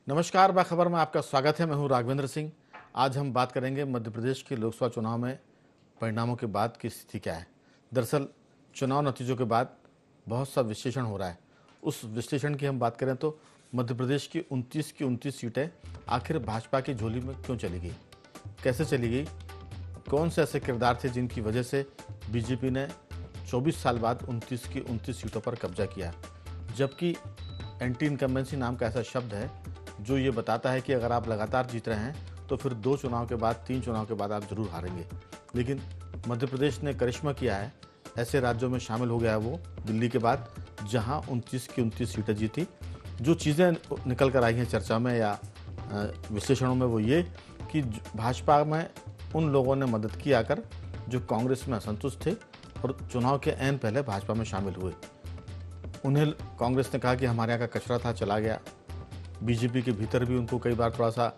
नमस्कार, बाखबर में आपका स्वागत है। मैं हूं राघवेंद्र सिंह। आज हम बात करेंगे मध्य प्रदेश के लोकसभा चुनाव में परिणामों के बाद की स्थिति क्या है। दरअसल चुनाव नतीजों के बाद बहुत सा विश्लेषण हो रहा है। उस विश्लेषण की हम बात करें तो मध्य प्रदेश की 29 सीटें आखिर भाजपा की झोली में क्यों चली गई, कैसे चली गई, कौन से ऐसे किरदार थे जिनकी वजह से बीजेपी ने 24 साल बाद 29 सीटों पर कब्जा किया। जबकि एंटी इनकम्बेंसी नाम का ऐसा शब्द है जो ये बताता है कि अगर आप लगातार जीत रहे हैं तो फिर 2 चुनाव के बाद 3 चुनाव के बाद आप जरूर हारेंगे। लेकिन मध्य प्रदेश ने करिश्मा किया है, ऐसे राज्यों में शामिल हो गया है वो दिल्ली के बाद, जहां 29 सीटें जीती। जो चीज़ें निकल कर आई हैं चर्चा में या विश्लेषणों में वो ये कि भाजपा में उन लोगों ने मदद की आकर जो कांग्रेस में असंतुष्ट थे और चुनाव के ऐन पहले भाजपा में शामिल हुए। उन्हें कांग्रेस ने कहा कि हमारे यहाँ का कचरा था, चला गया। बीजेपी के भीतर भी उनको कई बार थोड़ा सा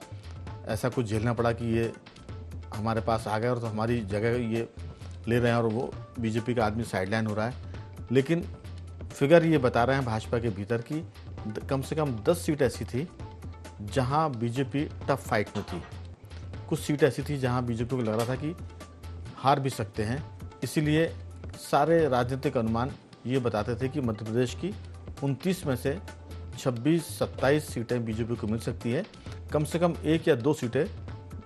ऐसा कुछ झेलना पड़ा कि ये हमारे पास आ गए और तो हमारी जगह ये ले रहे हैं और वो बीजेपी का आदमी साइडलाइन हो रहा है। लेकिन फिगर ये बता रहे हैं भाजपा के भीतर की कम से कम 10 सीट ऐसी थी जहां बीजेपी टफ फाइट में थी। कुछ सीट ऐसी थी जहां बीजेपी को लग रहा था कि हार भी सकते हैं। इसीलिए सारे राजनीतिक अनुमान ये बताते थे कि मध्य प्रदेश की 29 में से 26-27 सीटें बीजेपी को मिल सकती है, कम से कम 1 या 2 सीटें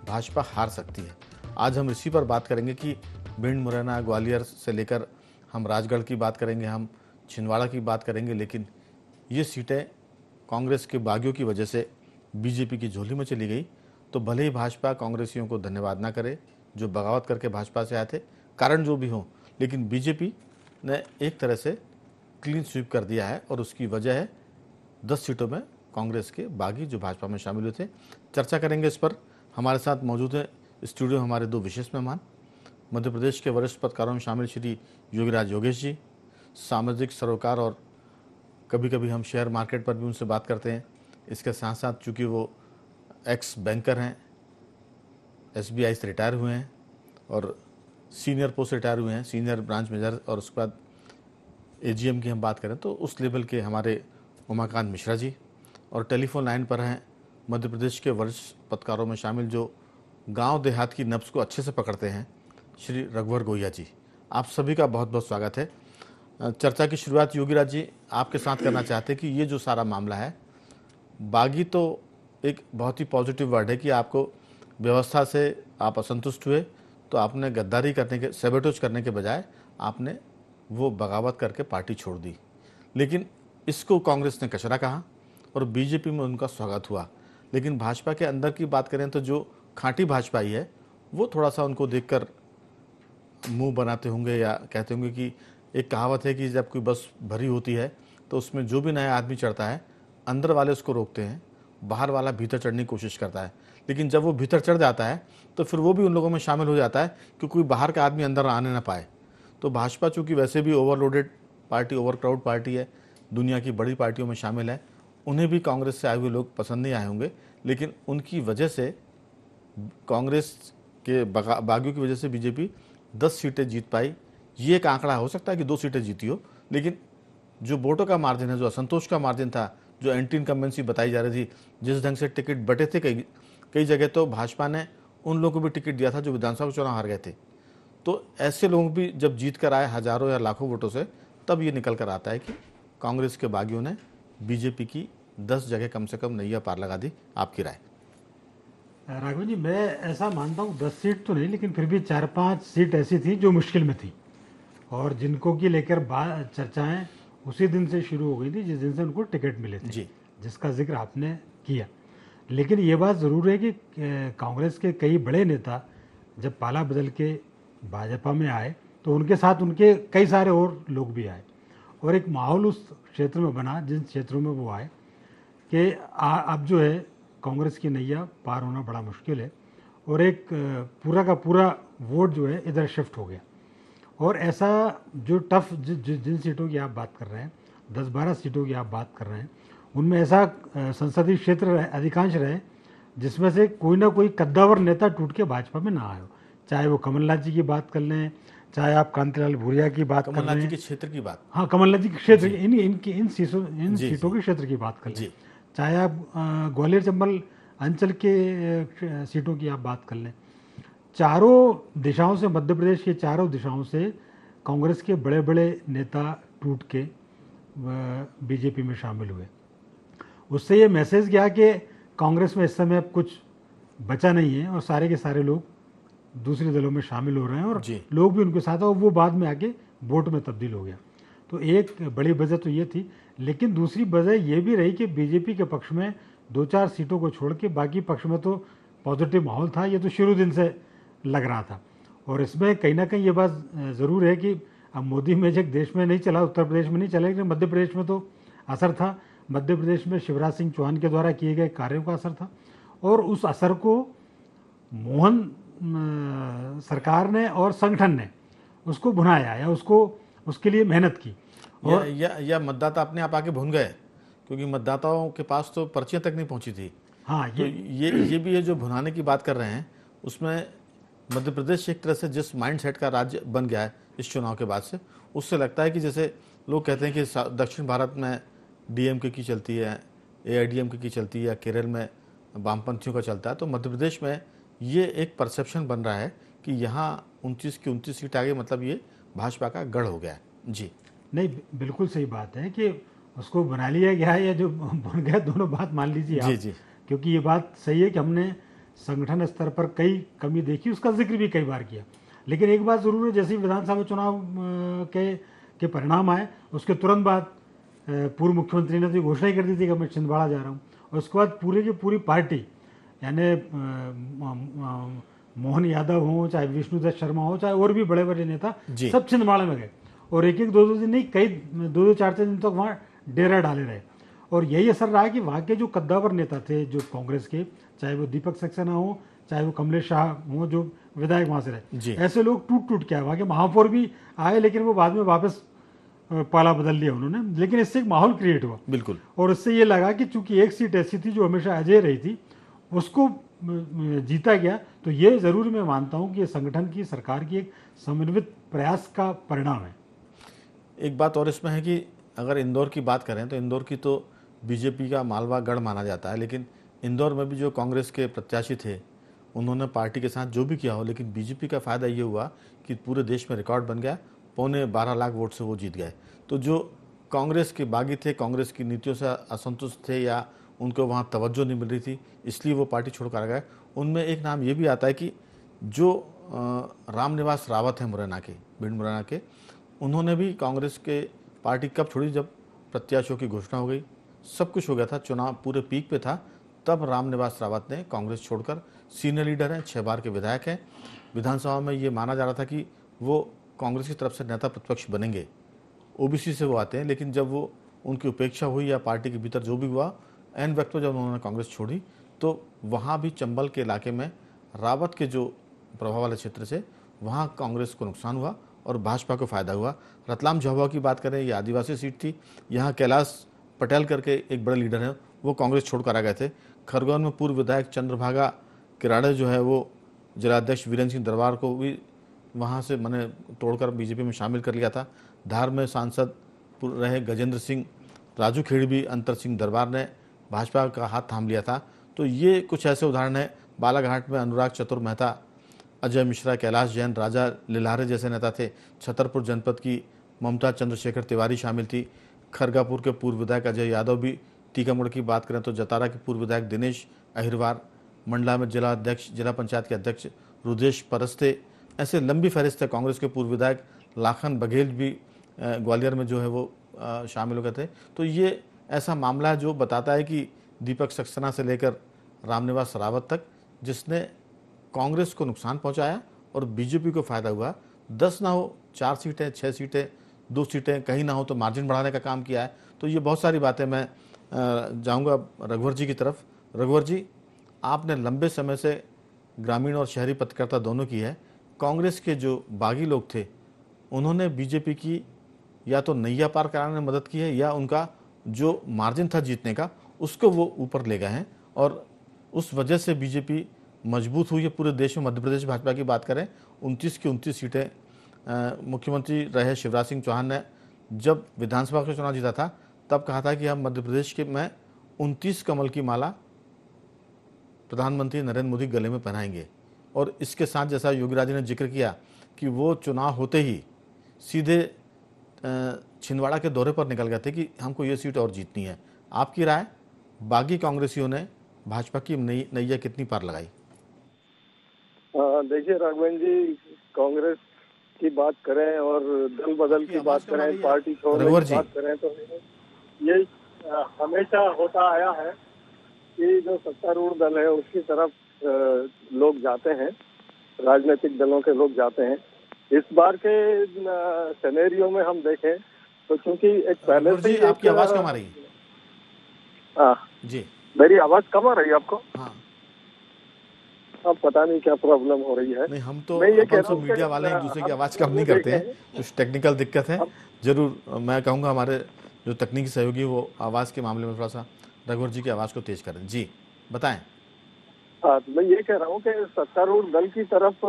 भाजपा हार सकती है। आज हम इसी पर बात करेंगे कि भिंड, मुरैना, ग्वालियर से लेकर हम राजगढ़ की बात करेंगे, हम छिंदवाड़ा की बात करेंगे। लेकिन ये सीटें कांग्रेस के बागियों की वजह से बीजेपी की झोली में चली गई। तो भले ही भाजपा कांग्रेसियों को धन्यवाद ना करे जो बगावत करके भाजपा से आए थे, कारण जो भी हो, लेकिन बीजेपी ने एक तरह से क्लीन स्वीप कर दिया है और उसकी वजह है 10 सीटों में कांग्रेस के बागी जो भाजपा में शामिल हुए थे। चर्चा करेंगे इस पर। हमारे साथ मौजूद है स्टूडियो में हमारे 2 विशेष मेहमान, मध्य प्रदेश के वरिष्ठ पत्रकारों में शामिल श्री योगीराज योगेश जी, सामाजिक सरोकार और कभी कभी हम शेयर मार्केट पर भी उनसे बात करते हैं। इसके साथ साथ चूँकि वो एक्स बैंकर हैं, SBI से रिटायर हुए हैं और सीनियर पोस्ट रिटायर हुए हैं, सीनियर ब्रांच मैनेजर, और उसके बाद AGM की हम बात करें तो उस लेवल के हमारे उमाकांत मिश्रा जी, और टेलीफोन लाइन पर हैं मध्य प्रदेश के वरिष्ठ पत्रकारों में शामिल जो गांव देहात की नब्ज़ को अच्छे से पकड़ते हैं, श्री रघुवर गोहिया जी। आप सभी का बहुत बहुत स्वागत है। चर्चा की शुरुआत योगीराज जी आपके साथ करना चाहते हैं कि ये जो सारा मामला है, बागी तो एक बहुत ही पॉजिटिव वर्ड है कि आपको व्यवस्था से आप असंतुष्ट हुए तो आपने गद्दारी करने के, सैबोटेज करने के बजाय आपने वो बगावत करके पार्टी छोड़ दी। लेकिन इसको कांग्रेस ने कचरा कहा और बीजेपी में उनका स्वागत हुआ। लेकिन भाजपा के अंदर की बात करें तो जो खांटी भाजपाई है वो थोड़ा सा उनको देखकर मुंह बनाते होंगे या कहते होंगे कि एक कहावत है कि जब कोई बस भरी होती है तो उसमें जो भी नया आदमी चढ़ता है अंदर वाले उसको रोकते हैं, बाहर वाला भीतर चढ़ने की कोशिश करता है। लेकिन जब वो भीतर चढ़ जाता है तो फिर वो भी उन लोगों में शामिल हो जाता है कि कोई बाहर का आदमी अंदर आने ना पाए। तो भाजपा चूँकि वैसे भी ओवरलोडेड पार्टी, ओवरक्राउड पार्टी है, दुनिया की बड़ी पार्टियों में शामिल है, उन्हें भी कांग्रेस से आए हुए लोग पसंद नहीं आए होंगे। लेकिन उनकी वजह से, कांग्रेस के बागियों की वजह से बीजेपी 10 सीटें जीत पाई। ये एक आंकड़ा हो सकता है कि 2 सीटें जीती हो, लेकिन जो वोटों का मार्जिन है, जो असंतोष का मार्जिन था, जो एंटी इनकम्बेंसी बताई जा रही थी, जिस ढंग से टिकट बटे थे कई जगह, तो भाजपा ने उन लोगों को भी टिकट दिया था जो विधानसभा चुनाव हार गए थे। तो ऐसे लोग भी जब जीत कर आए हजारों या लाखों वोटों से, तब ये निकल कर आता है कि कांग्रेस के बागियों ने बीजेपी की 10 जगह कम से कम नैया पार लगा दी। आपकी राय? राघव जी, मैं ऐसा मानता हूँ 10 सीट तो नहीं, लेकिन फिर भी 4-5 सीट ऐसी थी जो मुश्किल में थी और जिनको की लेकर चर्चाएं उसी दिन से शुरू हो गई थी जिस दिन से उनको टिकट मिले थे जी, जिसका जिक्र आपने किया। लेकिन ये बात ज़रूर है कि कांग्रेस के कई बड़े नेता जब पाला बदल के भाजपा में आए तो उनके साथ उनके कई सारे और लोग भी आए और एक माहौल उस क्षेत्र में बना जिन क्षेत्रों में वो आए कि अब जो है कांग्रेस की नैया पार होना बड़ा मुश्किल है और एक पूरा का पूरा वोट जो है इधर शिफ्ट हो गया। और ऐसा जो टफ जिन सीटों की आप बात कर रहे हैं, 10-12 सीटों की आप बात कर रहे हैं, उनमें ऐसा संसदीय क्षेत्र अधिकांश रहे जिसमें से कोई ना कोई कद्दावर नेता टूट के भाजपा में ना आयो। चाहे वो कमलनाथ जी की बात कर लें, चाहे आप कांतिलाल भूरिया की बात कर कमलनाथ रहे जी हैं, के क्षेत्र की बात। हाँ कमलनाथ जी के क्षेत्र इन सीटों के क्षेत्र की बात कर लें, चाहे आप ग्वालियर चंबल अंचल के सीटों की आप बात कर लें, चारों दिशाओं से, मध्य प्रदेश के चारों दिशाओं से कांग्रेस के बड़े बड़े नेता टूट के बीजेपी में शामिल हुए। उससे ये मैसेज गया कि कांग्रेस में इस समय अब कुछ बचा नहीं है और सारे के सारे लोग दूसरे दलों में शामिल हो रहे हैं और जी। लोग भी उनके साथ हैं और वो बाद में आके वोट में तब्दील हो गया। तो एक बड़ी वजह तो ये थी, लेकिन दूसरी वजह ये भी रही कि बीजेपी के पक्ष में 2-4 सीटों को छोड़ के बाकी पक्ष में तो पॉजिटिव माहौल था, ये तो शुरू दिन से लग रहा था। और इसमें कहीं ना कहीं ये बात ज़रूर है कि अब मोदी मैजिक देश में नहीं चला, उत्तर प्रदेश में नहीं चला, लेकिन मध्य प्रदेश में तो असर था। मध्य प्रदेश में शिवराज सिंह चौहान के द्वारा किए गए कार्यों का असर था और उस असर को मोहन सरकार ने और संगठन ने उसको भुनाया या उसको उसके लिए मेहनत की। और या मतदाता अपने आप आके भून गए, क्योंकि मतदाताओं के पास तो पर्चियां तक नहीं पहुंची थी। हाँ, तो ये भी है जो भुनाने की बात कर रहे हैं, उसमें मध्य प्रदेश एक तरह से जिस माइंडसेट का राज्य बन गया है इस चुनाव के बाद से, उससे लगता है कि जैसे लोग कहते हैं कि दक्षिण भारत में डीएमके की चलती है, एआईडीएमके की चलती है, या केरल में वामपंथियों का चलता है, तो मध्य प्रदेश में ये एक परसेप्शन बन रहा है कि यहाँ 29 की 29 सीट आ गई, मतलब ये भाजपा का गढ़ हो गया है। जी नहीं, बिल्कुल सही बात है कि उसको बना लिया गया है या जो बन गया, दोनों बात मान लीजिए आप। जी। क्योंकि ये बात सही है कि हमने संगठन स्तर पर कई कमी देखी, उसका जिक्र भी कई बार किया। लेकिन एक बात ज़रूर है, जैसे विधानसभा चुनाव के परिणाम आए, उसके तुरंत बाद पूर्व मुख्यमंत्री ने तो घोषणा ही कर दी थी कि मैं छिंदवाड़ा जा रहा हूँ। और उसके बाद पूरी की पूरी पार्टी, यानी मोहन यादव हो, चाहे विष्णुदत्त शर्मा हो, चाहे और भी बड़े बड़े नेता, सब छिंदवाड़ा में गए और एक एक दो दो दिन नहीं, कई 2-4 दिन तक वहाँ डेरा डाले रहे। और यही असर रहा कि वहाँ के जो कद्दावर नेता थे जो कांग्रेस के, चाहे वो दीपक सक्सेना हो, चाहे वो कमलेश शाह हो जो विधायक वहाँ से रहे, ऐसे लोग टूट टूट के आए। वहाँ के महापौर भी आए, लेकिन वो बाद में वापस पाला बदल लिया उन्होंने, लेकिन इससे एक माहौल क्रिएट हुआ। बिल्कुल। और इससे ये लगा कि चूंकि एक सीट ऐसी थी जो हमेशा अजय रही थी, उसको जीता गया। तो ये ज़रूर मैं मानता हूँ कि ये संगठन की, सरकार की एक समन्वित प्रयास का परिणाम है। एक बात और इसमें है कि अगर इंदौर की बात करें तो इंदौर की तो बीजेपी का मालवा गढ़ माना जाता है, लेकिन इंदौर में भी जो कांग्रेस के प्रत्याशी थे उन्होंने पार्टी के साथ जो भी किया हो, लेकिन बीजेपी का फ़ायदा ये हुआ कि पूरे देश में रिकॉर्ड बन गया, 12.25 लाख वोट से वो जीत गए। तो जो कांग्रेस के बागी थे, कांग्रेस की नीतियों से असंतुष्ट थे या उनको वहाँ तवज्जो नहीं मिल रही थी, इसलिए वो पार्टी छोड़ कर आ गए। उनमें एक नाम ये भी आता है कि जो रामनिवास रावत हैं मुरैना के, भिंड मुरैना के, उन्होंने भी कांग्रेस के पार्टी कब छोड़ी, जब प्रत्याशियों की घोषणा हो गई, सब कुछ हो गया था, चुनाव पूरे पीक पे था, तब रामनिवास रावत ने कांग्रेस छोड़कर, सीनियर लीडर हैं, 6 बार के विधायक हैं, विधानसभा में ये माना जा रहा था कि वो कांग्रेस की तरफ से नेता प्रतिपक्ष बनेंगे, ओबीसी से वो आते हैं, लेकिन जब वो उनकी उपेक्षा हुई या पार्टी के भीतर जो भी हुआ, एन वक्त पर जब उन्होंने कांग्रेस छोड़ी, तो वहाँ भी चंबल के इलाके में रावत के जो प्रभाव वाले क्षेत्र से वहाँ कांग्रेस को नुकसान हुआ और भाजपा को फायदा हुआ। रतलाम झाबुआ की बात करें, ये आदिवासी सीट थी, यहाँ कैलाश पटेल करके एक बड़े लीडर हैं, वो कांग्रेस छोड़कर आ गए थे। खरगोन में पूर्व विधायक चंद्रभागा किराड़े जो है वो जिलाध्यक्ष वीरेंद्र सिंह दरबार को भी वहाँ से मैंने तोड़कर बीजेपी में शामिल कर लिया था। धार में सांसद रहे गजेंद्र सिंह राजू खेड़ी भी अंतर सिंह दरबार ने भाजपा का हाथ थाम लिया था। तो ये कुछ ऐसे उदाहरण हैं। बालाघाट में अनुराग चतुर मेहता, अजय मिश्रा, कैलाश जैन, राजा लिल्हारे जैसे नेता थे। छतरपुर जनपद की ममता चंद्रशेखर तिवारी शामिल थी। खरगापुर के पूर्व विधायक अजय यादव भी। टीकमगढ़ की बात करें तो जतारा के पूर्व विधायक दिनेश अहिरवार, मंडला में जिला पंचायत के अध्यक्ष रुदेश परस्ते, ऐसे लंबी फहरिस्त है। कांग्रेस के पूर्व विधायक लाखन बघेल भी ग्वालियर में जो है वो शामिल हो गए थे। तो ये ऐसा मामला है जो बताता है कि दीपक सक्सेना से लेकर रामनिवास रावत तक, जिसने कांग्रेस को नुकसान पहुंचाया और बीजेपी को फायदा हुआ। 10 ना हो 4 सीटें, 6 सीटें, 2 सीटें, कहीं ना हो तो मार्जिन बढ़ाने का काम किया है। तो ये बहुत सारी बातें। मैं जाऊंगा रघुवर जी की तरफ। रघुवर जी, आपने लंबे समय से ग्रामीण और शहरी पत्रकारिता दोनों की है। कांग्रेस के जो बागी लोग थे उन्होंने बीजेपी की या तो नैया पार कराने में मदद की है, या उनका जो मार्जिन था जीतने का उसको वो ऊपर ले गए हैं, और उस वजह से बीजेपी मजबूत हुई है पूरे देश में। मध्य प्रदेश भाजपा की बात करें, 29 की 29 सीटें। मुख्यमंत्री रहे शिवराज सिंह चौहान ने जब विधानसभा का चुनाव जीता था तब कहा था कि हम मध्य प्रदेश के में 29 कमल की माला प्रधानमंत्री नरेंद्र मोदी गले में पहनाएंगे। और इसके साथ जैसा योगीराज ने जिक्र किया कि वो चुनाव होते ही सीधे छिंदवाड़ा के दौरे पर निकल गए थे कि हमको ये सीट और जीतनी है। आपकी राय, बागी कांग्रेसियों ने भाजपा की नैया कितनी पार लगाई? देखिए राघवेंद्र जी, कांग्रेस की बात करें और दल बदल की बात करें, पार्टी छोड़ने की बात करें, तो ये हमेशा होता आया है कि जो सत्तारूढ़ दल है उसकी तरफ लोग जाते हैं, राजनीतिक दलों के लोग जाते हैं। इस बार के सिनेरियो में हम देखें तो चूंकि एक पहले से आपकी आवाज कम आ रही है। जी, मेरी आवाज कम आ रही है आपको? हाँ। अब पता नहीं क्या प्रॉब्लम हो रही है। नहीं, हम तो मीडिया वाले एक दूसरे की आवाज कम नहीं करते हैं, कुछ टेक्निकल दिक्कत है। जरूर मैं कहूँगा हमारे जो तकनीकी सहयोगी वो आवाज के मामले में थोड़ा सा रघुवर जी की आवाज को तेज करें। जी बताएं। हाँ, मैं ये कह रहा हूँ कि सत्तारूढ़ दल की तरफ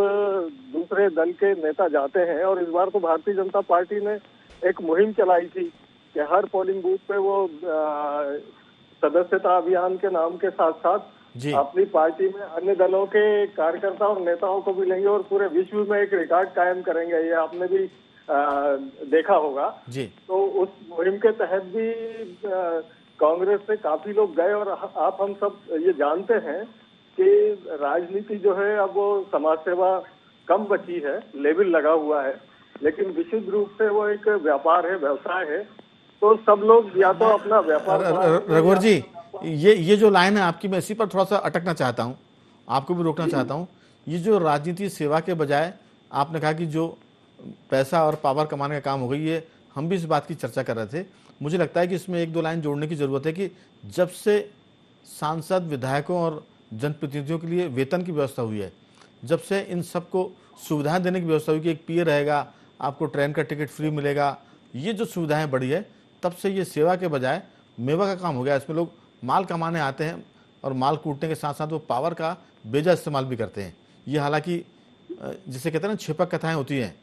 दूसरे दल के नेता जाते हैं, और इस बार तो भारतीय जनता पार्टी ने एक मुहिम चलाई थी कि हर पोलिंग बूथ पे वो सदस्यता अभियान के नाम के साथ साथ अपनी पार्टी में अन्य दलों के कार्यकर्ता और नेताओं को भी लेंगे और पूरे विश्व में एक रिकॉर्ड कायम करेंगे। ये आपने भी देखा होगा जी। तो उस मुहिम के तहत भी कांग्रेस से काफी लोग गए, और आप हम सब ये जानते हैं कि राजनीति जो है अब वो समाज सेवा कम बची है, लेवल लगा हुआ है, लेकिन विशुद्ध रूप से वो एक व्यापार है, व्यवसाय है। तो सब लोग या तो अपना व्यापार। रघुवर जी, ये जो लाइन है आपकी, मैं इसी पर थोड़ा सा अटकना चाहता हूँ, आपको भी रोकना चाहता हूँ। ये जो राजनीति सेवा के बजाय आपने कहा कि जो पैसा और पावर कमाने का काम हो गई, ये हम भी इस बात की चर्चा कर रहे थे। मुझे लगता है कि इसमें एक दो लाइन जोड़ने की जरूरत है कि जब से सांसद, विधायकों और जनप्रतिनिधियों के लिए वेतन की व्यवस्था हुई है, जब से इन सबको सुविधाएं देने की व्यवस्था हुई कि एक पीए रहेगा, आपको ट्रेन का टिकट फ्री मिलेगा, ये जो सुविधाएं बढ़ी है, तब से ये सेवा के बजाय मेवा का काम हो गया। इसमें लोग माल कमाने आते हैं और माल कूटने के साथ साथ वो पावर का बेजा इस्तेमाल भी करते हैं। ये हालांकि जिसे कहते हैं ना छिपक कथाएं होती हैं,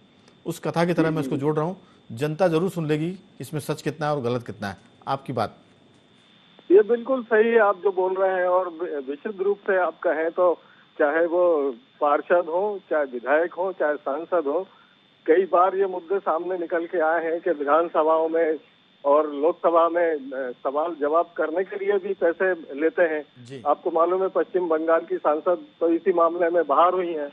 उस कथा की तरह मैं इसको जोड़ रहा हूँ। जनता जरूर सुन लेगी इसमें सच कितना है और गलत कितना है। आपकी बात ये बिल्कुल सही है आप जो बोल रहे हैं, और विशुद्ध रूप से आप कहें तो चाहे वो पार्षद हो, चाहे विधायक हो, चाहे सांसद हो, कई बार ये मुद्दे सामने निकल के आए हैं कि विधानसभाओं में और लोकसभा में सवाल जवाब करने के लिए भी पैसे लेते हैं। आपको मालूम है पश्चिम बंगाल की सांसद तो इसी मामले में बाहर हुई हैं।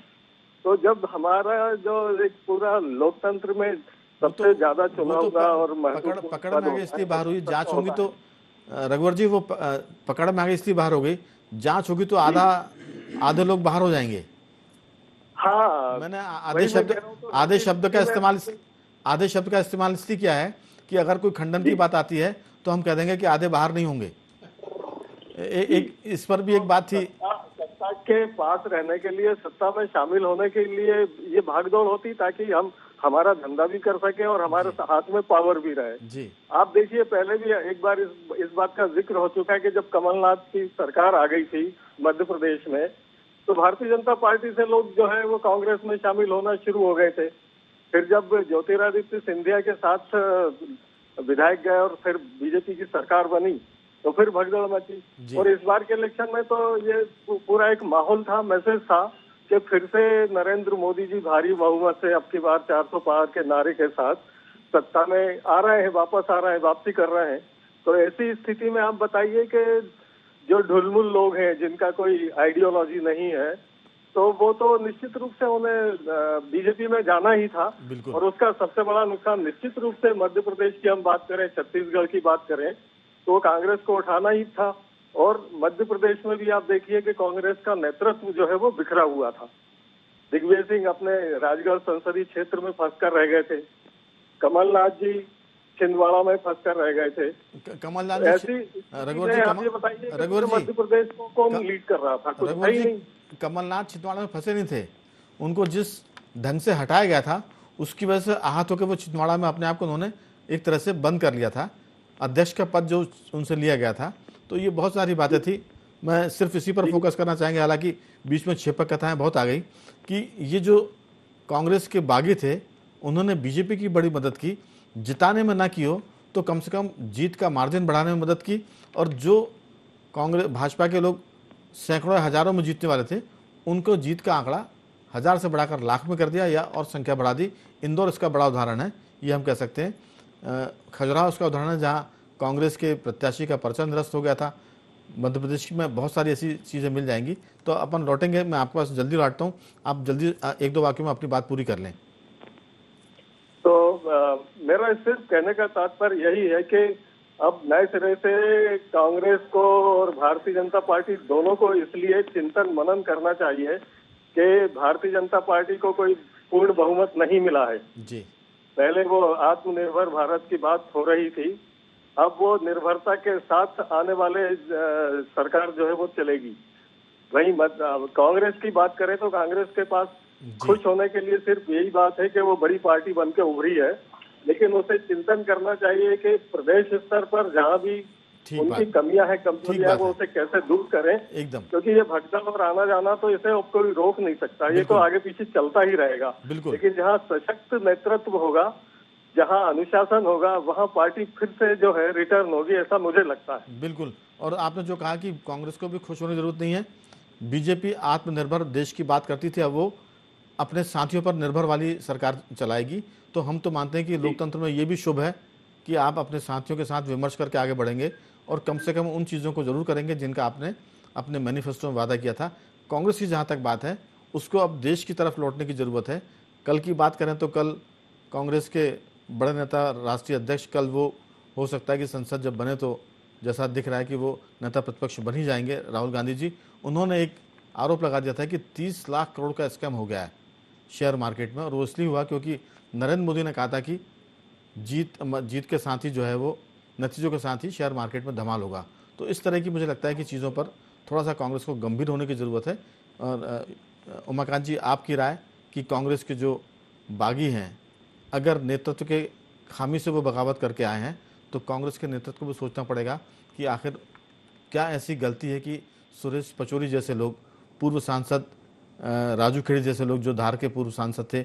तो जब हमारा जो एक पूरा लोकतंत्र में सबसे ज्यादा चुनाव का और पकड़ में आगे इसलिए बाहर हुई, जांच होगी तो रघुवर जी वो पकड़ में आगे इसलिए बाहर हो गई, जांच होगी तो आधे लोग बाहर हो जाएंगे। हाँ, मैंने आधे शब्द का इस्तेमाल इसलिए किया है कि अगर कोई खंडन की बात आती है तो हम कह देंगे कि आधे बाहर नहीं होंगे। एक इस पर भी एक बात थी, सत्ता के पास रहने के लिए, सत्ता में शामिल होने के लिए ये भागदौड़ होती ताकि हम हमारा धंधा भी कर सके और हमारे हाथ में पावर भी रहे जी। आप देखिए पहले भी एक बार इस बात का जिक्र हो चुका है कि जब कमलनाथ की सरकार आ गई थी मध्य प्रदेश में, तो भारतीय जनता पार्टी से लोग जो है वो कांग्रेस में शामिल होना शुरू हो गए थे। फिर जब ज्योतिरादित्य सिंधिया के साथ विधायक गए और फिर बीजेपी की सरकार बनी तो फिर भगदड़ मची। और इस बार के इलेक्शन में तो ये पूरा एक माहौल था, मैसेज था कि फिर से नरेंद्र मोदी जी भारी बहुमत से अब की बार 400 पार के नारे के साथ सत्ता में आ रहे हैं, वापस आ रहे हैं, वापसी कर रहे हैं। तो ऐसी स्थिति में आप बताइए कि जो ढुलमुल लोग हैं जिनका कोई आइडियोलॉजी नहीं है, तो वो तो निश्चित रूप से उन्हें बीजेपी में जाना ही था। और उसका सबसे बड़ा नुकसान निश्चित रूप से मध्य प्रदेश की हम बात करें, छत्तीसगढ़ की बात करें, तो कांग्रेस को उठाना ही था। और मध्य प्रदेश में भी आप देखिए कि कांग्रेस का नेतृत्व जो है वो बिखरा हुआ था। दिग्विजय सिंह अपने राजगढ़ संसदीय क्षेत्र में फंस कर रह गए थे, कमलनाथ जी छिंदवाड़ा में फंस कर रह गए थे। कमलनाथ ऐसी बताइए मध्य प्रदेश को कौन लीड कर रहा था? कुछ नहीं। कमलनाथ छिंदवाड़ा में फंसे नहीं थे, उनको जिस ढंग से हटाया गया था उसकी वजह से आहत होकर वो छिंदवाड़ा में अपने आप को उन्होंने एक तरह से बंद कर लिया था, अध्यक्ष का पद जो उनसे लिया गया था। तो ये बहुत सारी बातें थी, मैं सिर्फ इसी पर फोकस करना चाहेंगे। हालांकि बीच में छिपक कथाएं बहुत आ गई कि ये जो कांग्रेस के बागी थे उन्होंने बीजेपी की बड़ी मदद की, जिताने में ना की हो तो कम से कम जीत का मार्जिन बढ़ाने में मदद की। और जो कांग्रेस भाजपा के लोग सैकड़ों हजारों में जीतने वाले थे, उनको जीत का आंकड़ा 1000 से बढ़ाकर लाख में कर दिया या और संख्या बढ़ा दी। इंदौर इसका बड़ा उदाहरण है, ये हम कह सकते हैं। खजुराहो उसका उदाहरण है जहाँ कांग्रेस के प्रत्याशी का पर्चा निरस्त हो गया था। मध्य प्रदेश में बहुत सारी ऐसी चीज़ें मिल जाएंगी। तो अपन लौटेंगे, मैं आपके पास जल्दी लौटता हूँ, आप जल्दी 1-2 वाक्यों में अपनी बात पूरी कर लें। तो मेरा सिर्फ कहने का तात्पर्य यही है कि अब नए सिरे से कांग्रेस को और भारतीय जनता पार्टी दोनों को इसलिए चिंतन मनन करना चाहिए कि भारतीय जनता पार्टी को कोई पूर्ण बहुमत नहीं मिला है जी। पहले वो आत्मनिर्भर भारत की बात हो रही थी, अब वो निर्भरता के साथ आने वाले सरकार जो है वो चलेगी। वहीं कांग्रेस की बात करें तो कांग्रेस के पास खुश होने के लिए सिर्फ यही बात है कि वो बड़ी पार्टी बन के उभरी है, लेकिन उसे चिंतन करना चाहिए कि प्रदेश स्तर पर जहाँ भी उनकी कमियां हैं, कमजोरियां, वो उसे कैसे दूर करें एकदम, क्योंकि ये भगदड़ और आना जाना तो इसे अब कोई रोक नहीं सकता, ये तो आगे पीछे चलता ही रहेगा। लेकिन जहाँ सशक्त नेतृत्व होगा, जहाँ अनुशासन होगा, वहाँ पार्टी फिर से जो है रिटर्न होगी, ऐसा मुझे लगता है। बिल्कुल। और आपने जो कहा कि कांग्रेस को भी खुश होने की जरूरत नहीं है, बीजेपी आत्मनिर्भर देश की बात करती थी, अब वो अपने साथियों पर निर्भर वाली सरकार चलाएगी। तो हम तो मानते हैं कि लोकतंत्र में ये भी शुभ है कि आप अपने साथियों के साथ विमर्श करके आगे बढ़ेंगे और कम से कम उन चीज़ों को जरूर करेंगे जिनका आपने अपने मैनिफेस्टो में वादा किया था। कांग्रेस की जहाँ तक बात है, उसको अब देश की तरफ लौटने की ज़रूरत है। कल की बात करें तो कल कांग्रेस के बड़े नेता, राष्ट्रीय अध्यक्ष, कल वो हो सकता है कि संसद जब बने तो जैसा दिख रहा है कि वो नेता प्रतिपक्ष बन ही जाएंगे, राहुल गांधी जी। उन्होंने एक आरोप लगा दिया था कि 30 लाख करोड़ का स्कैम हो गया है शेयर मार्केट में, और वो इसलिए हुआ क्योंकि नरेंद्र मोदी ने कहा था कि जीत के साथ ही जो है वो नतीजों के साथ ही शेयर मार्केट में धमाल होगा। तो इस तरह की मुझे लगता है कि चीज़ों पर थोड़ा सा कांग्रेस को गंभीर होने की ज़रूरत है। और उमाकांत जी, आपकी राय कि कांग्रेस के जो बागी हैं, अगर नेतृत्व के खामी से वो बगावत करके आए हैं, तो कांग्रेस के नेतृत्व को भी सोचना पड़ेगा कि आखिर क्या ऐसी गलती है कि सुरेश पचौरी जैसे लोग, पूर्व सांसद राजू खेड़ी जैसे लोग जो धार के पूर्व सांसद थे,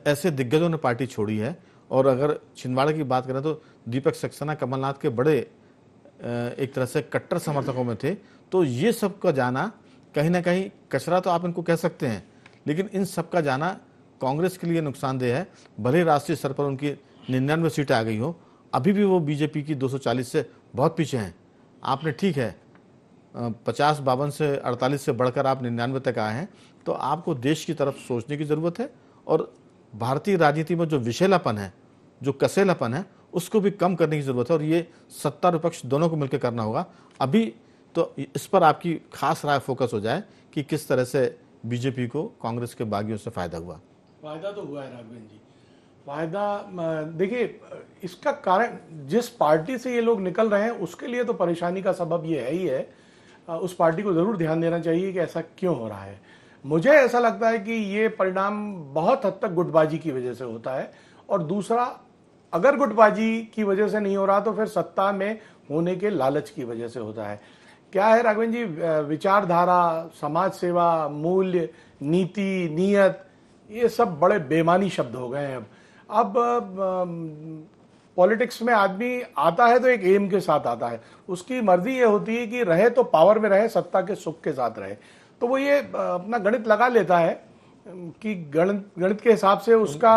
ऐसे दिग्गजों ने पार्टी छोड़ी है। और अगर छिंदवाड़ा की बात करें तो दीपक सक्सेना कमलनाथ के बड़े एक तरह से कट्टर समर्थकों में थे। तो ये सब का जाना कहीं ना कहीं कचरा तो आप इनको कह सकते हैं, लेकिन इन सब का जाना कांग्रेस के लिए नुकसानदेह है। भले राष्ट्रीय स्तर पर उनकी 99 सीटें आ गई हो, अभी भी वो बीजेपी की 240 से बहुत पीछे हैं। आपने ठीक है 50-52 से 48 से बढ़कर आप 99 तक आए हैं। तो आपको देश की तरफ सोचने की ज़रूरत है और भारतीय राजनीति में जो विषैलापन है, जो कसेलापन है, उसको भी कम करने की ज़रूरत है। और ये सत्ता विपक्ष दोनों को मिलकर करना होगा। अभी तो इस पर आपकी खास राय फोकस हो जाए कि किस तरह से बीजेपी को कांग्रेस के बागियों से फ़ायदा हुआ। फ़ायदा तो हुआ है राघवेंद्र जी, फ़ायदा देखिए, इसका कारण जिस पार्टी से ये लोग निकल रहे हैं उसके लिए तो परेशानी का सबब ये है ही है। उस पार्टी को ज़रूर ध्यान देना चाहिए कि ऐसा क्यों हो रहा है। मुझे ऐसा लगता है कि ये परिणाम बहुत हद तक गुटबाजी की वजह से होता है। और दूसरा, अगर गुटबाजी की वजह से नहीं हो रहा तो फिर सत्ता में होने के लालच की वजह से होता है। क्या है राघवेंद्र जी, विचारधारा, समाज सेवा, मूल्य, नीति, नीयत, ये सब बड़े बेमानी शब्द हो गए हैं। अब पॉलिटिक्स में आदमी आता है तो एक एम के साथ आता है, उसकी मर्जी ये होती है कि रहे तो पावर में रहे, सत्ता के सुख के साथ रहे। तो वो ये अपना गणित लगा लेता है कि गणित के हिसाब से उसका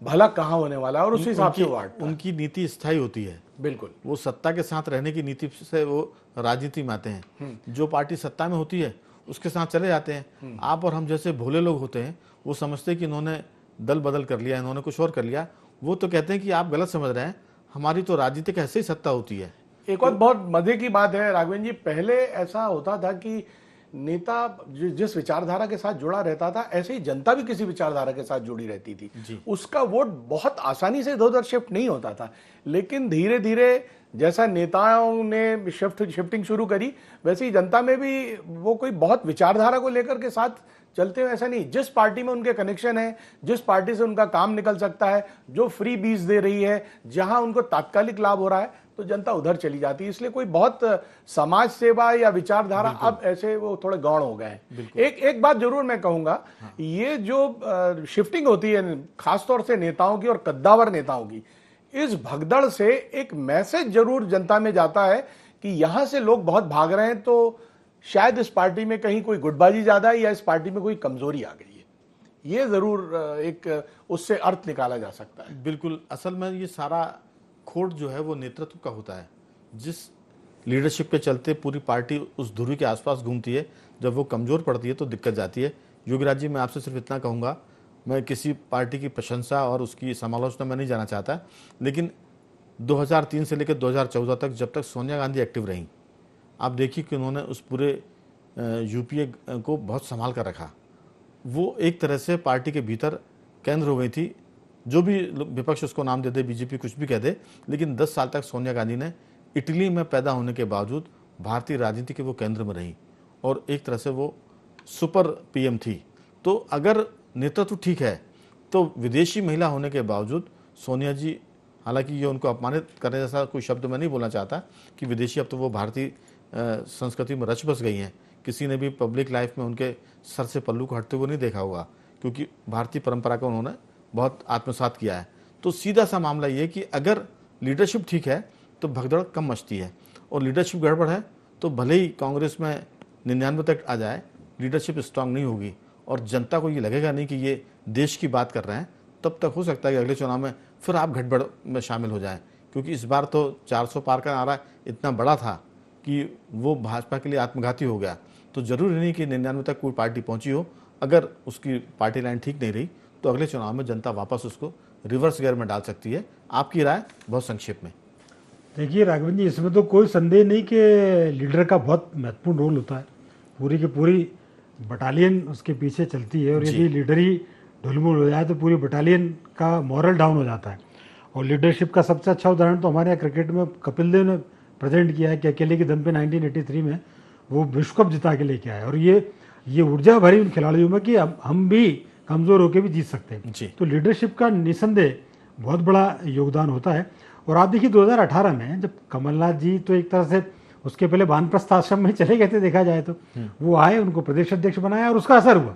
भला कहाँ होने वाला है और उसी हिसाब से उनकी नीति स्थायी होती है। बिल्कुल, वो सत्ता के साथ रहने की नीति से वो राजनीति में आते हैं। जो पार्टी सत्ता में होती है उसके साथ चले जाते हैं। आप और हम जैसे भोले लोग होते हैं, वो समझते हैं कि इन्होंने दल बदल कर लिया, इन्होंने कुछ और कर लिया। वो तो कहते हैं कि आप गलत समझ रहे हैं, हमारी तो राजनीतिक ऐसे ही सत्ता होती है। एक और बहुत मजे की बात है राघवेंद्र जी, पहले ऐसा होता था कि नेता जिस विचारधारा के साथ जुड़ा रहता था, ऐसे ही जनता भी किसी विचारधारा के साथ जुड़ी रहती थी। उसका वोट बहुत आसानी से इधर उधर शिफ्ट नहीं होता था। लेकिन धीरे धीरे जैसा नेताओं ने शिफ्टिंग शुरू करी, वैसे ही जनता में भी वो कोई बहुत विचारधारा को लेकर के साथ चलते हैं ऐसा नहीं। जिस पार्टी में उनके कनेक्शन है, जिस पार्टी से उनका काम निकल सकता है, जो फ्री बीज दे रही है, जहां उनको तात्कालिक लाभ हो रहा है, तो जनता उधर चली जाती है। इसलिए कोई बहुत समाज सेवा या विचारधारा अब ऐसे वो थोड़े गौण हो गए हैं। एक बात जरूर मैं कहूंगा, ये जो शिफ्टिंग होती है खासतौर से नेताओं की और कद्दावर नेताओं की, इस भगदड़ से एक मैसेज जरूर जनता में जाता है कि यहां से लोग बहुत भाग रहे हैं, तो शायद इस पार्टी में कहीं कोई गुटबाजी ज्यादा है या इस पार्टी में कोई कमजोरी आ गई है। ये जरूर एक उससे अर्थ निकाला जा सकता है। बिल्कुल, असल में ये सारा खोट जो है वो नेतृत्व का होता है। जिस लीडरशिप के चलते पूरी पार्टी उस धुरी के आसपास घूमती है, जब वो कमज़ोर पड़ती है तो दिक्कत जाती है। योगीराज जी, मैं आपसे सिर्फ इतना कहूँगा, मैं किसी पार्टी की प्रशंसा और उसकी समालोचना में नहीं जाना चाहता, लेकिन 2003 से लेकर 2014 तक, जब तक सोनिया गांधी एक्टिव रहीं, आप देखिए कि उन्होंने उस पूरे यूपीए को बहुत संभाल कर रखा। वो एक तरह से पार्टी के भीतर केंद्र हो गई थी। जो भी विपक्ष उसको नाम दे दे, बीजेपी कुछ भी कह दे, लेकिन 10 साल तक सोनिया गांधी ने इटली में पैदा होने के बावजूद भारतीय राजनीति के वो केंद्र में रही और एक तरह से वो सुपर पीएम थी। तो अगर नेतृत्व ठीक है तो विदेशी महिला होने के बावजूद सोनिया जी, हालांकि ये उनको अपमानित करने जैसा कोई शब्द मैं नहीं बोलना चाहता कि विदेशी, अब तो वो भारतीय संस्कृति में रच बस गई हैं। किसी ने भी पब्लिक लाइफ में उनके सर से पल्लू को हटते हुए नहीं देखा होगा, क्योंकि भारतीय परंपरा को उन्होंने बहुत आत्मसात किया है। तो सीधा सा मामला ये कि अगर लीडरशिप ठीक है तो भगदड़ कम मचती है, और लीडरशिप गड़बड़ है तो भले ही कांग्रेस में 99 तक आ जाए, लीडरशिप स्ट्रांग नहीं होगी और जनता को ये लगेगा नहीं कि ये देश की बात कर रहे हैं। तब तक हो सकता है कि अगले चुनाव में फिर आप गड़बड़ में शामिल हो जाएं, क्योंकि इस बार तो 400 पार का नारा इतना बड़ा था कि वो भाजपा के लिए आत्मघाती हो गया। तो जरूरी नहीं कि 99 तक कोई पार्टी पहुंची हो, अगर उसकी पार्टी लाइन ठीक नहीं रही तो अगले चुनाव में जनता वापस उसको रिवर्स गियर में डाल सकती है। आपकी राय बहुत संक्षेप में। देखिए राघवन जी, इसमें तो कोई संदेह नहीं कि लीडर का बहुत महत्वपूर्ण रोल होता है। पूरी की पूरी बटालियन उसके पीछे चलती है, और यदि लीडर ही ढुलमुल हो जाए तो पूरी बटालियन का मॉरल डाउन हो जाता है। और लीडरशिप का सबसे अच्छा उदाहरण तो हमारे यहाँ क्रिकेट में कपिल देव ने प्रेजेंट किया है कि अकेले के दम पे 1983 में वो विश्व कप जिता के लेके आए, और ये ऊर्जा भरी उन खिलाड़ियों में कि अब हम भी कमज़ोर होकर भी जीत सकते हैं। तो लीडरशिप का निसंदेह बहुत बड़ा योगदान होता है। और आप देखिए 2018 में जब कमलनाथ जी तो एक तरह से उसके पहले वानप्रस्थ आश्रम में चले गए थे, देखा जाए तो वो आए, उनको प्रदेश अध्यक्ष बनाया और उसका असर हुआ।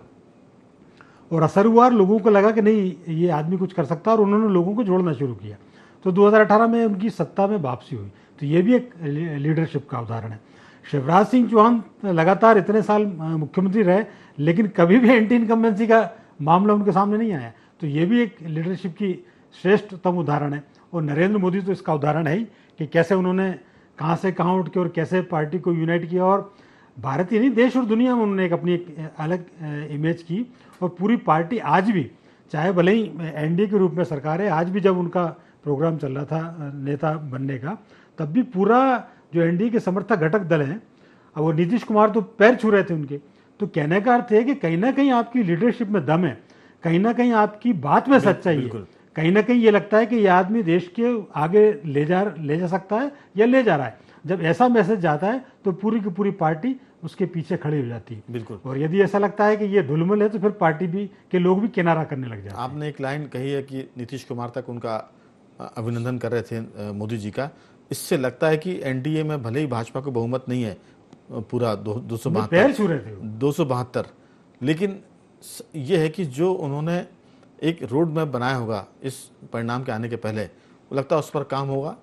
और असर हुआ और लोगों को लगा कि नहीं, ये आदमी कुछ कर सकता है, और उन्होंने लोगों को जोड़ना शुरू किया। तो 2018 में उनकी सत्ता में वापसी हुई। तो ये भी एक लीडरशिप का उदाहरण है। शिवराज सिंह चौहान लगातार इतने साल मुख्यमंत्री रहे, लेकिन कभी भी एंटी इनकम्बेंसी का मामला उनके सामने नहीं आया। तो ये भी एक लीडरशिप की श्रेष्ठतम उदाहरण है। और नरेंद्र मोदी तो इसका उदाहरण है ही कि कैसे उन्होंने कहाँ से कहाँ उठ के और कैसे पार्टी को यूनाइट किया, और भारत ही नहीं, देश और दुनिया में उन्होंने एक अपनी एक अलग इमेज की। और पूरी पार्टी आज भी, चाहे भले ही एनडीए के रूप में सरकार है, आज भी जब उनका प्रोग्राम चल रहा था नेता बनने का, तब भी पूरा जो एनडीए के समर्थक घटक दल हैं, अब वो नीतीश कुमार तो पैर छू रहे थे उनके। तो कहने का अर्थ है कि कहीं ना कहीं आपकी लीडरशिप में दम है, कहीं ना कहीं आपकी बात में सच्चाई है, कहीं ना कहीं ये लगता है कि ये आदमी देश के आगे ले जा सकता है या ले जा रहा है। जब ऐसा मैसेज जाता है तो पूरी की पूरी पार्टी उसके पीछे खड़ी हो जाती है। बिल्कुल। और यदि ऐसा लगता है कि ये ढुलमुल है तो फिर पार्टी भी के लोग भी किनारा करने लग जाते हैं। आपने एक लाइन कही है कि नीतीश कुमार तक उनका अभिनंदन कर रहे थे मोदी जी का। इससे लगता है कि एनडीए में भले ही भाजपा को बहुमत नहीं है पूरा 272, लेकिन यह है कि जो उन्होंने एक रोड मैप बनाया होगा इस परिणाम के आने के पहले, वो लगता है उस पर काम होगा।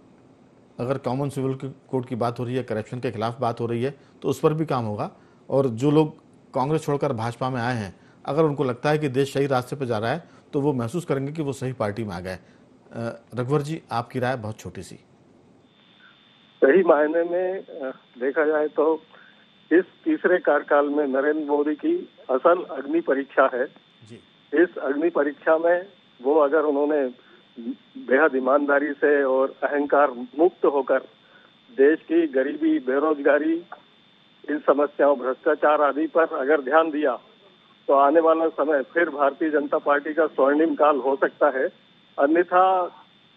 अगर कॉमन सिविल कोड की बात हो रही है, करप्शन के खिलाफ बात हो रही है, तो उस पर भी काम होगा। और जो लोग कांग्रेस छोड़कर भाजपा में आए हैं, अगर उनको लगता है कि देश सही रास्ते पर जा रहा है, तो वो महसूस करेंगे कि वो सही पार्टी में आ गए। रघुवर जी, आपकी राय बहुत छोटी सी। सही मायने में देखा जाए तो इस तीसरे कार्यकाल में नरेंद्र मोदी की असल अग्नि परीक्षा है जी। इस अग्नि परीक्षा में वो अगर उन्होंने बेहद ईमानदारी से और अहंकार मुक्त होकर देश की गरीबी, बेरोजगारी, इन समस्याओं, भ्रष्टाचार आदि पर अगर ध्यान दिया, तो आने वाला समय फिर भारतीय जनता पार्टी का स्वर्णिम काल हो सकता है। अन्यथा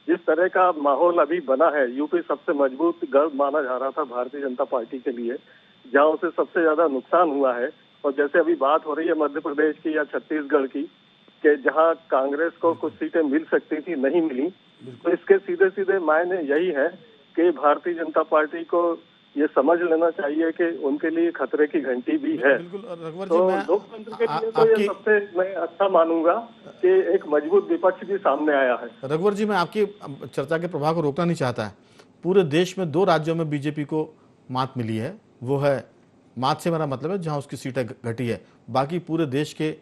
जिस तरह का माहौल अभी बना है, यूपी सबसे मजबूत गढ़ माना जा रहा था भारतीय जनता पार्टी के लिए, जहां उसे सबसे ज्यादा नुकसान हुआ है। और जैसे अभी बात हो रही है मध्य प्रदेश की या छत्तीसगढ़ की, कि जहां कांग्रेस को कुछ सीटें मिल सकती थी, नहीं मिली, तो इसके सीधे सीधे मायने यही है कि भारतीय जनता पार्टी को ये समझ लेना चाहिए कि उनके लिए खतरे की घंटी भी है। तो लोकतंत्र के लिए तो ये सबसे मैं अच्छा मानूंगा कि एक मजबूत विपक्ष भी सामने आया है। रघुवर जी, मैं आपकी चर्चा के प्रभाव को रोकना नहीं चाहता है। पूरे देश में 2 राज्यों में बीजेपी को मात मिली है वो है, मात से मेरा मतलब है जहां उसकी सीटें घटी है। बाकी पूरे देश के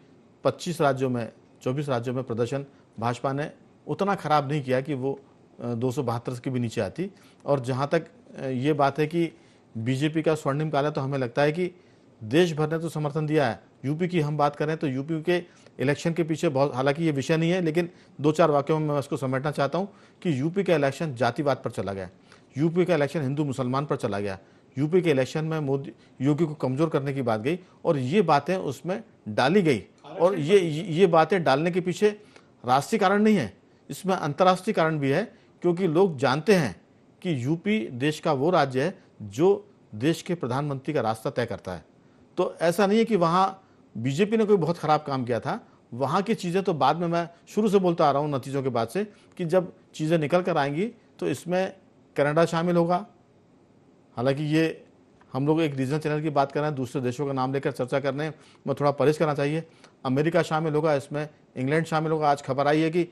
25 राज्यों में 24 राज्यों में प्रदर्शन भाजपा ने उतना खराब नहीं किया कि वो 272 के भी नीचे आती। और जहां तक ये बात है कि बीजेपी का स्वर्णिम काल है, तो हमें लगता है कि देश भर ने तो समर्थन दिया है। यूपी की हम बात करें तो यूपी के इलेक्शन के पीछे बहुत, हालांकि ये विषय नहीं है लेकिन 2-4 वाक्यों में मैं उसको समेटना चाहता हूँ कि यूपी का इलेक्शन जातिवाद पर चला गया, यूपी का इलेक्शन हिंदू मुसलमान पर चला गया, यूपी के इलेक्शन में मोदी योगी को कमजोर करने की बात गई और ये बातें उसमें डाली गई। और ये बातें डालने के पीछे राष्ट्रीय कारण नहीं है, इसमें अंतर्राष्ट्रीय कारण भी है, क्योंकि लोग जानते हैं कि यूपी देश का वो राज्य है जो देश के प्रधानमंत्री का रास्ता तय करता है। तो ऐसा नहीं है कि वहाँ बीजेपी ने कोई बहुत खराब काम किया था, वहाँ की चीज़ें तो बाद में, मैं शुरू से बोलता आ रहा हूँ नतीजों के बाद से, कि जब चीज़ें निकल कर आएंगी तो इसमें कनाडा शामिल होगा। हालांकि ये हम लोग एक रीजनल चैनल की बात कर रहे हैं, दूसरे देशों का नाम लेकर चर्चा करने में थोड़ा परहेज करना चाहिए। अमेरिका शामिल होगा इसमें, इंग्लैंड शामिल होगा। आज खबर आई है कि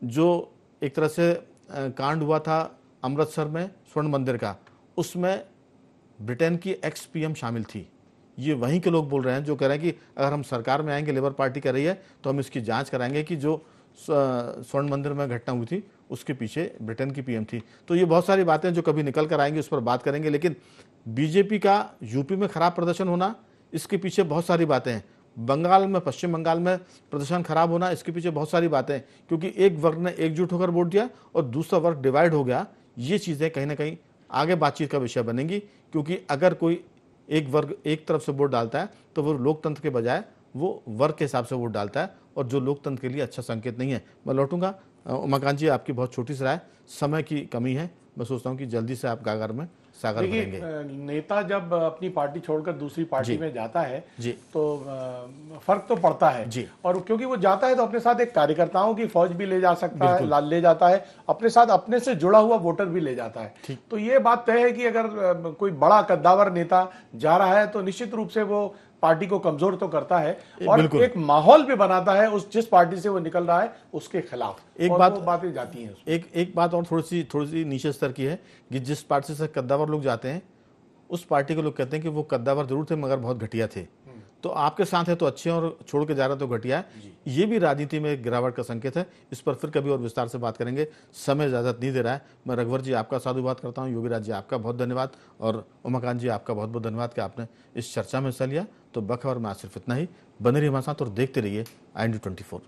जो एक तरह से कांड हुआ था अमृतसर में स्वर्ण मंदिर का, उसमें ब्रिटेन की एक्स पीएम शामिल थी। ये वहीं के लोग बोल रहे हैं जो कह रहे हैं कि अगर हम सरकार में आएंगे, लेबर पार्टी कर रही है, तो हम इसकी जांच कराएंगे कि जो स्वर्ण मंदिर में घटना हुई थी उसके पीछे ब्रिटेन की पीएम थी। तो ये बहुत सारी बातें जो कभी निकल कर आएंगी उस पर बात करेंगे। लेकिन बीजेपी का यूपी में खराब प्रदर्शन होना, इसके पीछे बहुत सारी बातें हैं। बंगाल में, पश्चिम बंगाल में प्रदर्शन खराब होना, इसके पीछे बहुत सारी बातें हैं, क्योंकि एक वर्ग ने एकजुट होकर वोट दिया और दूसरा वर्ग डिवाइड हो गया। ये चीज़ें कहीं ना कहीं आगे बातचीत का विषय बनेंगी, क्योंकि अगर कोई एक वर्ग एक तरफ से वोट डालता है तो वो लोकतंत्र के बजाय वो वर्ग के हिसाब से वोट डालता है, और जो लोकतंत्र के लिए अच्छा संकेत नहीं है। मैं लौटूंगा। उमाकांत जी, आपकी बहुत छोटी सी राय, समय की कमी है, मैं सोचता हूँ कि जल्दी से आप गागर में सागर भरेंगे। नेता जब अपनी पार्टी छोड़कर दूसरी पार्टी में जाता है जी, तो फर्क तो पड़ता है जी। और क्योंकि वो जाता है तो अपने साथ एक कार्यकर्ताओं की फौज भी ले जा सकता है, ले जाता है, अपने साथ अपने से जुड़ा हुआ वोटर भी ले जाता है। तो ये बात तय है कि अगर कोई बड़ा कद्दावर नेता जा रहा है तो निश्चित रूप से वो पार्टी को कमजोर तो करता है और एक माहौल भी बनाता है उस जिस पार्टी से वो निकल रहा है उसके खिलाफ। एक और बात, वो बातें जाती हैं। एक बात और थोड़ी सी नीचे स्तर की है कि जिस पार्टी से कद्दावर लोग जाते हैं उस पार्टी के लोग कहते हैं कि वो कद्दावर जरूर थे मगर बहुत घटिया थे। तो आपके साथ है तो अच्छे और छोड़ के जा रहा तो घटिया है। ये भी राजनीति में एक गिरावट का संकेत है। इस पर फिर कभी और विस्तार से बात करेंगे, समय इजाजत नहीं दे रहा है। मैं रघुवर जी आपका साधुवाद करता हूँ, योगीराज जी आपका बहुत धन्यवाद, और उमाकांत जी आपका बहुत बहुत धन्यवाद कि आपने इस चर्चा में हिस्सा लिया। तो बखबर में आज सिर्फ इतना ही। बने रहिए हमारे साथ और देखते रहिए IND24।